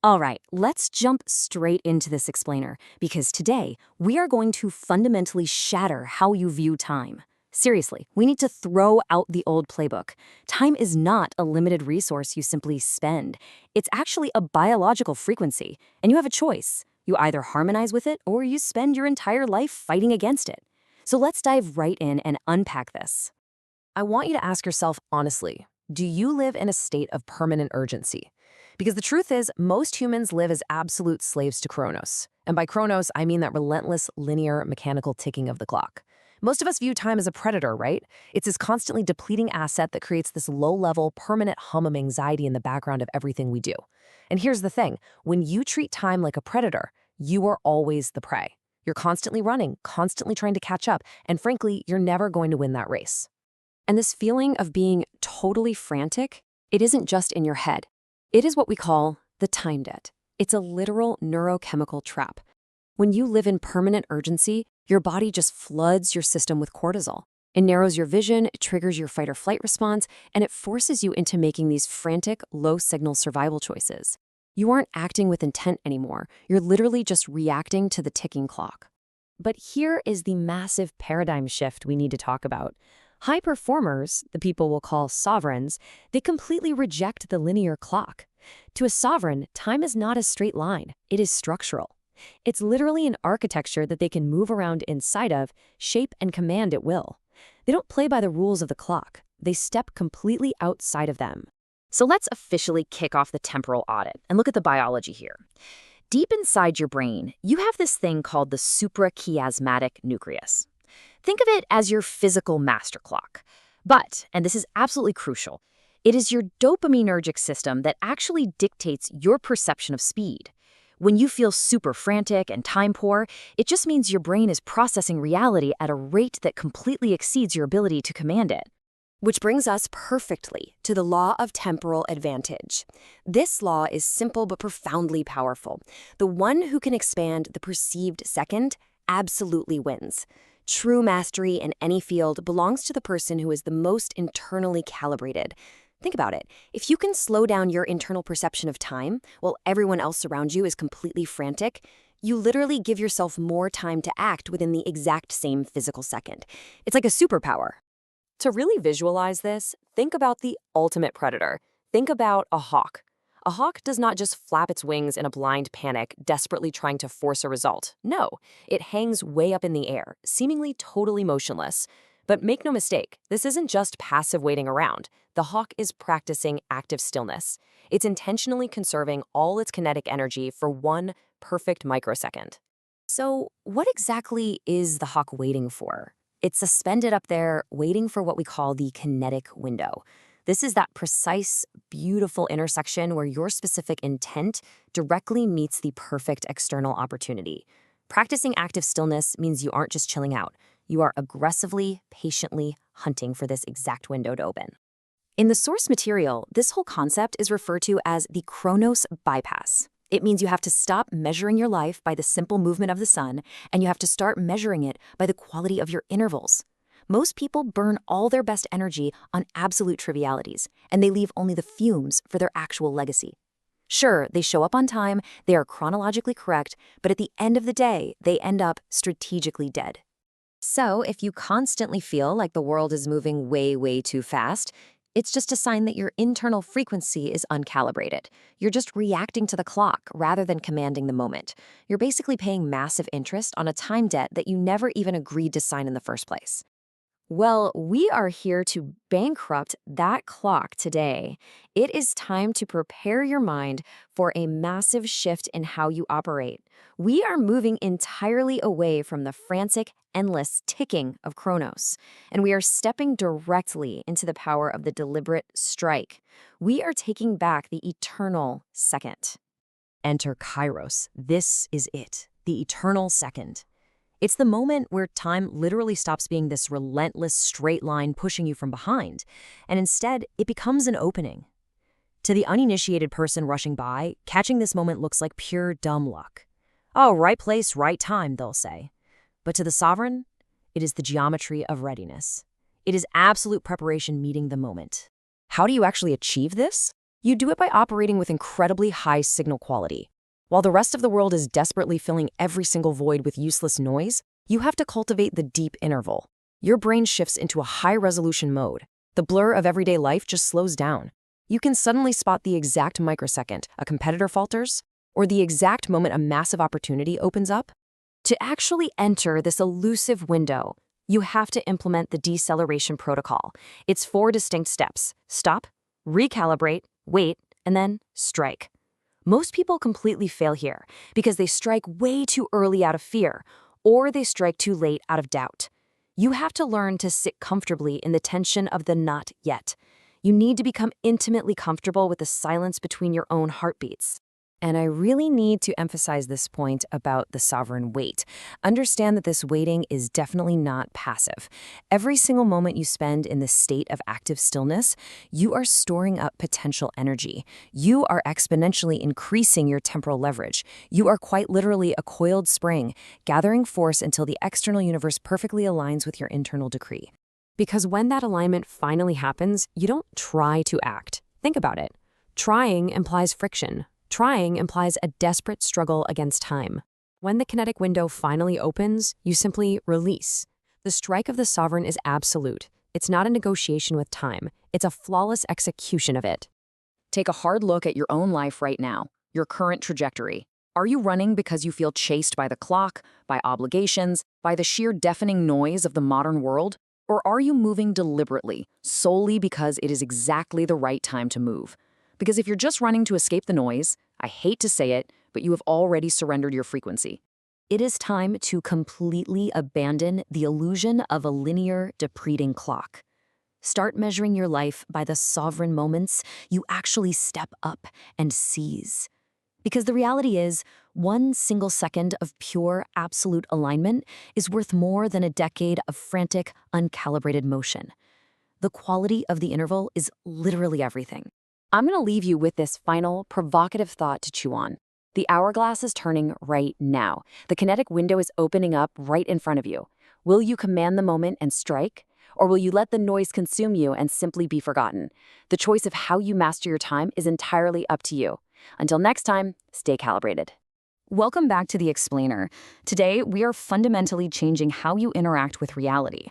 All right, let's jump straight into this explainer, because today we are going to fundamentally shatter how you view time. Seriously, we need to throw out the old playbook. Time is not a limited resource you simply spend. It's actually a biological frequency, and you have a choice. You either harmonize with it or you spend your entire life fighting against it. So let's dive right in and unpack this. I want you to ask yourself honestly, do you live in a state of permanent urgency? Because the truth is, most humans live as absolute slaves to Chronos. And by Chronos, I mean that relentless, linear, mechanical ticking of the clock. Most of us view time as a predator, right? It's this constantly depleting asset that creates this low-level, permanent hum of anxiety in the background of everything we do. And here's the thing, when you treat time like a predator, you are always the prey. You're constantly running, constantly trying to catch up, and frankly, you're never going to win that race. And this feeling of being totally frantic, it isn't just in your head. It is what we call the time debt. It's a literal neurochemical trap. When you live in permanent urgency, your body just floods your system with cortisol. It narrows your vision, it triggers your fight or flight response, and it forces you into making these frantic, low-signal survival choices. You aren't acting with intent anymore. You're literally just reacting to the ticking clock. But here is the massive paradigm shift we need to talk about. High performers, the people we'll call sovereigns, they completely reject the linear clock. To a sovereign, time is not a straight line. It is structural. It's literally an architecture that they can move around inside of, shape and command at will. They don't play by the rules of the clock. They step completely outside of them. So let's officially kick off the temporal audit and look at the biology here. Deep inside your brain, you have this thing called the suprachiasmatic nucleus. Think of it as your physical master clock. But, and this is absolutely crucial, it is your dopaminergic system that actually dictates your perception of speed. When you feel super frantic and time poor, it just means your brain is processing reality at a rate that completely exceeds your ability to command it. Which brings us perfectly to the Law of Temporal Advantage. This law is simple but profoundly powerful. The one who can expand the perceived second absolutely wins. True mastery in any field belongs to the person who is the most internally calibrated. Think about it. If you can slow down your internal perception of time while everyone else around you is completely frantic, you literally give yourself more time to act within the exact same physical second. It's like a superpower. To really visualize this, think about the ultimate predator. Think about a hawk. A hawk does not just flap its wings in a blind panic, desperately trying to force a result. No, it hangs way up in the air, seemingly totally motionless. But make no mistake, this isn't just passive waiting around. The hawk is practicing active stillness. It's intentionally conserving all its kinetic energy for one perfect microsecond. So what exactly is the hawk waiting for? It's suspended up there, waiting for what we call the kinetic window. This is that precise, beautiful intersection where your specific intent directly meets the perfect external opportunity. Practicing active stillness means you aren't just chilling out. You are aggressively, patiently hunting for this exact window to open. In the source material, this whole concept is referred to as the Chronos bypass. It means you have to stop measuring your life by the simple movement of the sun, and you have to start measuring it by the quality of your intervals. Most people burn all their best energy on absolute trivialities, and they leave only the fumes for their actual legacy. Sure, they show up on time, they are chronologically correct, but at the end of the day, they end up strategically dead. So, if you constantly feel like the world is moving way too fast, it's just a sign that your internal frequency is uncalibrated. You're just reacting to the clock rather than commanding the moment. You're basically paying massive interest on a time debt that you never even agreed to sign in the first place. Well, we are here to bankrupt that clock today. It is time to prepare your mind for a massive shift in how you operate. We are moving entirely away from the frantic, endless ticking of Chronos, and we are stepping directly into the power of the deliberate strike. We are taking back the eternal second. Enter Kairos. This is it, the eternal second. It's the moment where time literally stops being this relentless straight line pushing you from behind, and instead it becomes an opening. To the uninitiated person rushing by, catching this moment looks like pure dumb luck. Oh, right place, right time, they'll say. But to the sovereign, it is the geometry of readiness. It is absolute preparation meeting the moment. How do you actually achieve this? You do it by operating with incredibly high signal quality. While the rest of the world is desperately filling every single void with useless noise, you have to cultivate the deep interval. Your brain shifts into a high-resolution mode. The blur of everyday life just slows down. You can suddenly spot the exact microsecond a competitor falters, or the exact moment a massive opportunity opens up. To actually enter this elusive window, you have to implement the Deceleration Protocol. It's 4 distinct steps: stop, recalibrate, wait, and then strike. Most people completely fail here because they strike way too early out of fear, or they strike too late out of doubt. You have to learn to sit comfortably in the tension of the not yet. You need to become intimately comfortable with the silence between your own heartbeats. And I really need to emphasize this point about the sovereign wait. Understand that this waiting is definitely not passive. Every single moment you spend in this state of active stillness, you are storing up potential energy. You are exponentially increasing your temporal leverage. You are quite literally a coiled spring, gathering force until the external universe perfectly aligns with your internal decree. Because when that alignment finally happens, you don't try to act. Think about it. Trying implies friction. Trying implies a desperate struggle against time. When the kinetic window finally opens, you simply release. The strike of the sovereign is absolute. It's not a negotiation with time. It's a flawless execution of it. Take a hard look at your own life right now, your current trajectory. Are you running because you feel chased by the clock, by obligations, by the sheer deafening noise of the modern world? Or are you moving deliberately, solely because it is exactly the right time to move? Because if you're just running to escape the noise, I hate to say it, but you have already surrendered your frequency. It is time to completely abandon the illusion of a linear, depleting clock. Start measuring your life by the sovereign moments you actually step up and seize. Because the reality is, one single second of pure, absolute alignment is worth more than a decade of frantic, uncalibrated motion. The quality of the interval is literally everything. I'm going to leave you with this final, provocative thought to chew on. The hourglass is turning right now. The kinetic window is opening up right in front of you. Will you command the moment and strike? Or will you let the noise consume you and simply be forgotten? The choice of how you master your time is entirely up to you. Until next time, stay calibrated. Welcome back to The Explainer. Today, we are fundamentally changing how you interact with reality.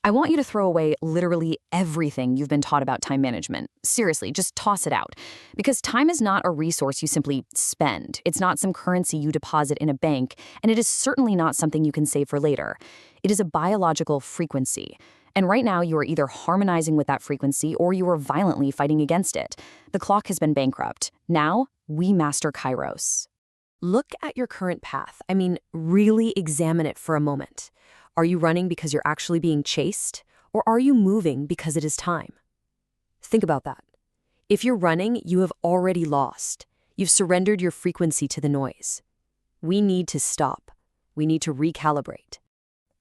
I want you to throw away literally everything you've been taught about time management. Seriously, just toss it out. Because time is not a resource you simply spend. It's not some currency you deposit in a bank, and it is certainly not something you can save for later. It is a biological frequency. And right now, you are either harmonizing with that frequency or you are violently fighting against it. The clock has been bankrupt. Now, we master Kairos. Look at your current path. Really examine it for a moment. Are you running because you're actually being chased, or are you moving because it is time? Think about that. If you're running, you have already lost. You've surrendered your frequency to the noise. We need to stop. We need to recalibrate.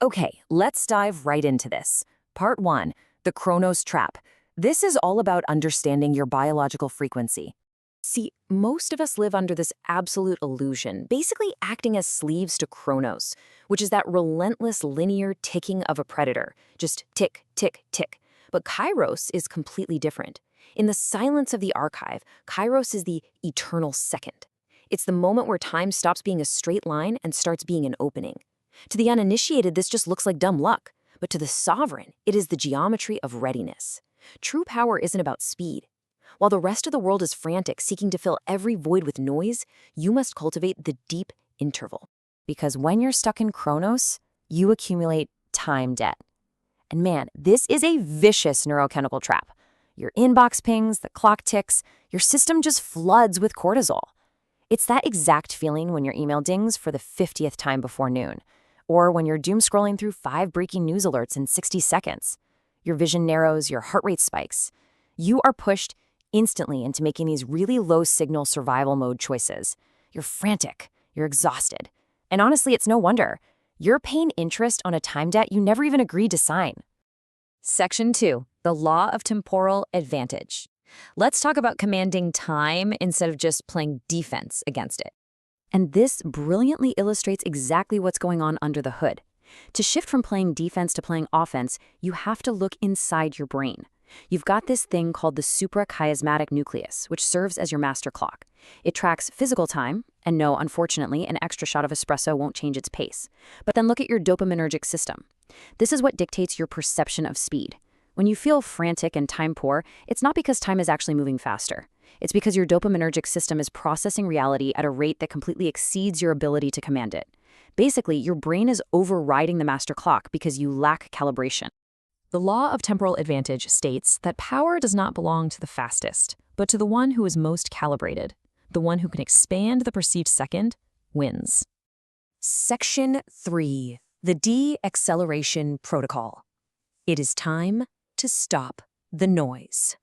Okay, let's dive right into this. Part 1, the Chronos trap. This is all about understanding your biological frequency. See, most of us live under this absolute illusion, basically acting as slaves to Chronos, which is that relentless linear ticking of a predator. Just tick, tick, tick. But Kairos is completely different. In the silence of the archive, Kairos is the eternal second. It's the moment where time stops being a straight line and starts being an opening. To the uninitiated, this just looks like dumb luck. But to the sovereign, it is the geometry of readiness. True power isn't about speed. While the rest of the world is frantic, seeking to fill every void with noise, you must cultivate the deep interval. Because when you're stuck in Chronos, you accumulate time debt. And man, this is a vicious neurochemical trap. Your inbox pings, the clock ticks, your system just floods with cortisol. It's that exact feeling when your email dings for the 50th time before noon, or when you're doom scrolling through 5 breaking news alerts in 60 seconds. Your vision narrows, your heart rate spikes. You are pushed instantly into making these really low-signal survival mode choices. You're frantic, you're exhausted. And honestly, it's no wonder. You're paying interest on a time debt you never even agreed to sign. Section 2, the Law of Temporal Advantage. Let's talk about commanding time instead of just playing defense against it. And this brilliantly illustrates exactly what's going on under the hood. To shift from playing defense to playing offense, you have to look inside your brain. You've got this thing called the suprachiasmatic nucleus, which serves as your master clock. It tracks physical time, and no, unfortunately, an extra shot of espresso won't change its pace. But then look at your dopaminergic system. This is what dictates your perception of speed. When you feel frantic and time poor, it's not because time is actually moving faster. It's because your dopaminergic system is processing reality at a rate that completely exceeds your ability to command it. Basically, your brain is overriding the master clock because you lack calibration. The Law of Temporal Advantage states that power does not belong to the fastest, but to the one who is most calibrated. The one who can expand the perceived second wins. Section 3. The Deceleration Protocol. It is time to stop the noise.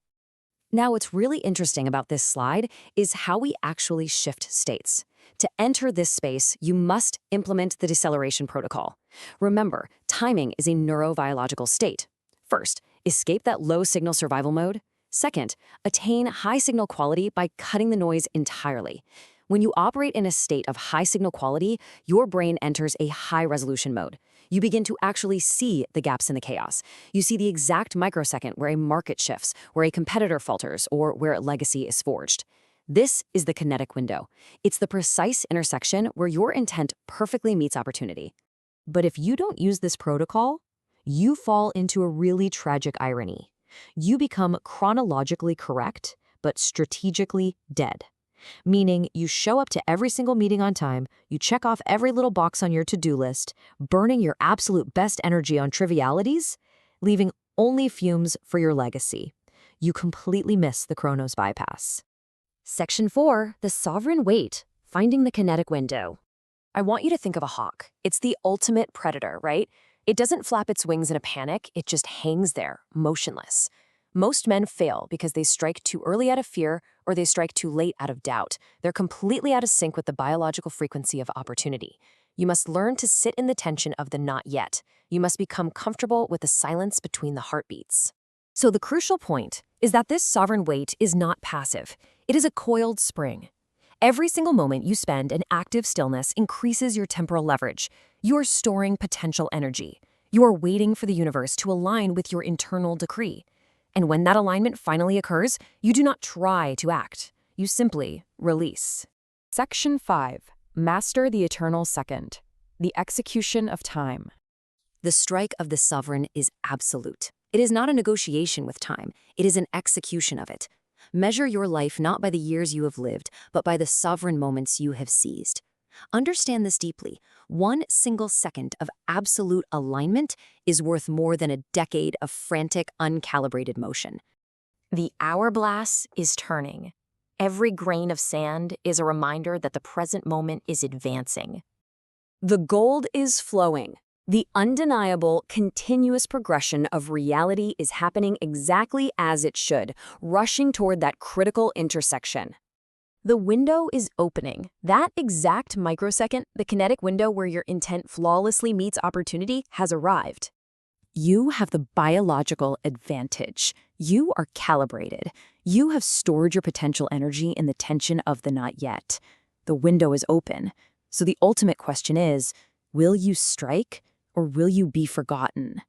Now, what's really interesting about this slide is how we actually shift states. To enter this space, you must implement the Deceleration Protocol. Remember, timing is a neurobiological state. First, escape that low-signal survival mode. Second, attain high-signal quality by cutting the noise entirely. When you operate in a state of high-signal quality, your brain enters a high-resolution mode. You begin to actually see the gaps in the chaos. You see the exact microsecond where a market shifts, where a competitor falters, or where a legacy is forged. This is the kinetic window. It's the precise intersection where your intent perfectly meets opportunity. But if you don't use this protocol, you fall into a really tragic irony. You become chronologically correct, but strategically dead. Meaning you show up to every single meeting on time, you check off every little box on your to-do list, burning your absolute best energy on trivialities, leaving only fumes for your legacy. You completely miss the Chronos bypass. Section 4. The Sovereign Weight. Finding the kinetic window. I want you to think of a hawk. It's the ultimate predator, right? It doesn't flap its wings in a panic, it just hangs there, motionless. Most men fail because they strike too early out of fear or they strike too late out of doubt. They're completely out of sync with the biological frequency of opportunity. You must learn to sit in the tension of the not yet. You must become comfortable with the silence between the heartbeats. So the crucial point is that this sovereign weight is not passive. It is a coiled spring. Every single moment you spend in active stillness increases your temporal leverage. You are storing potential energy. You are waiting for the universe to align with your internal decree. And when that alignment finally occurs, you do not try to act. You simply release. Section 5. Master the eternal second. The execution of time. The strike of the sovereign is absolute. It is not a negotiation with time. It is an execution of it. Measure your life not by the years you have lived, but by the sovereign moments you have seized. Understand this deeply. One single second of absolute alignment is worth more than a decade of frantic, uncalibrated motion. The hourglass is turning. Every grain of sand is a reminder that the present moment is advancing. The gold is flowing. The undeniable, continuous progression of reality is happening exactly as it should, rushing toward that critical intersection. The window is opening. That exact microsecond, the kinetic window where your intent flawlessly meets opportunity, has arrived. You have the biological advantage. You are calibrated. You have stored your potential energy in the tension of the not yet. The window is open. So the ultimate question is, will you strike or will you be forgotten?